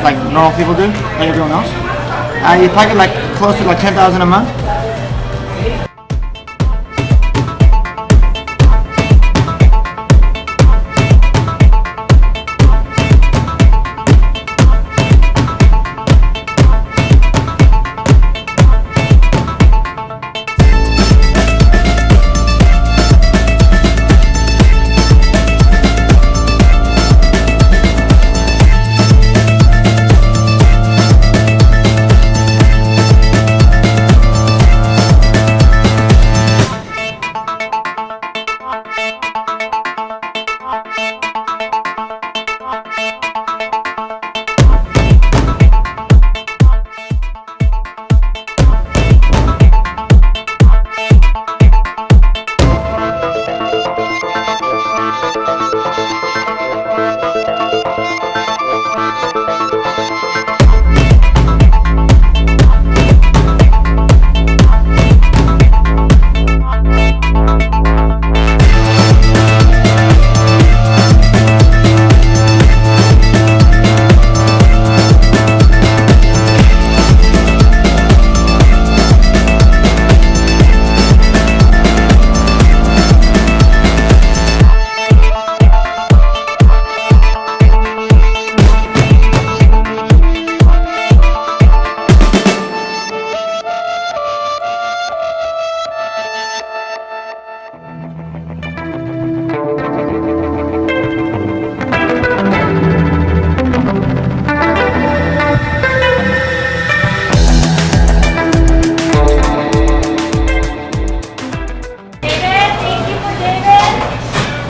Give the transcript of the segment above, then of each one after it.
like normal people do, like everyone else. You pocket like close to like 10,000 a month.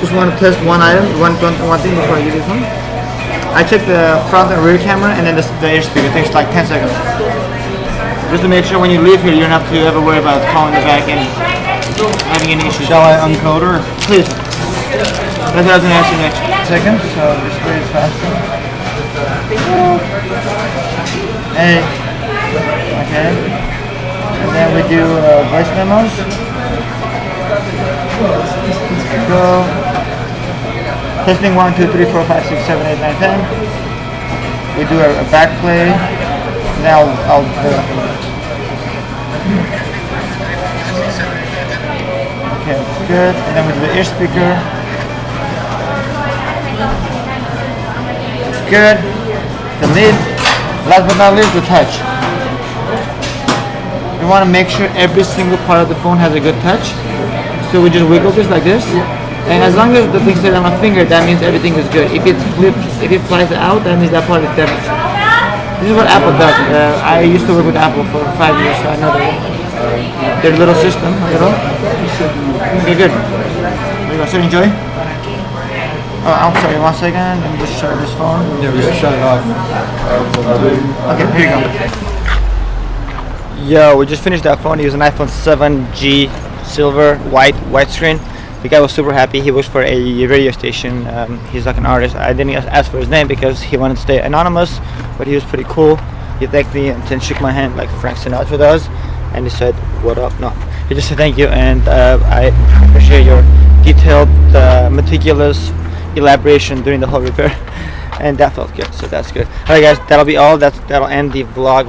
Just want to test one item, one thing before I use this one. I checked the front and rear camera and then the air speaker. It takes like 10 seconds. Just to make sure when you leave here you don't have to ever worry about calling the back and having any issues. Shall I uncode her? Please. That's what I was going to ask you next. Seconds, so this way is faster. Hey. Okay. And then we do voice memos. Go. Testing 1, 2, 3, 4, 5, 6, 7, 8, 9, 10. We do a back play. Now I'll okay, good. And then we do the ear speaker. Good. The lid. Last but not least, the touch. You want to make sure every single part of the phone has a good touch. So we just wiggle this like this. And as long as the thing stays on my finger, that means everything is good. If it's flipped, if it flies out, that means that part is damaged. This is what Apple does. I used to work with Apple for 5 years, so I know their little system. Okay, good. There you go. So enjoy. Oh, I'm sorry. 1 second. Let me just shut this phone. Yeah, we just shut it off. Okay, here you go. Yo, we just finished that phone. It was an iPhone 7G, silver, white screen. The guy was super happy. He works for a radio station. He's like an artist. I didn't ask for his name because he wanted to stay anonymous, but he was pretty cool. He thanked me and then shook my hand like Frank Sinatra does, and he said, "What up?" No, he just said thank you, and I appreciate your detailed, meticulous elaboration during the whole repair, and that felt good. So that's good. All right, guys, that'll be all. That'll end the vlog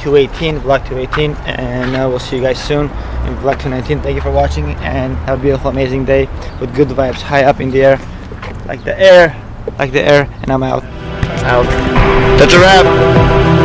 218, and we'll see you guys soon in vlog 219. Thank you for watching, and have a beautiful, amazing day with good vibes high up in the air, like the air, and I'm out. That's a wrap.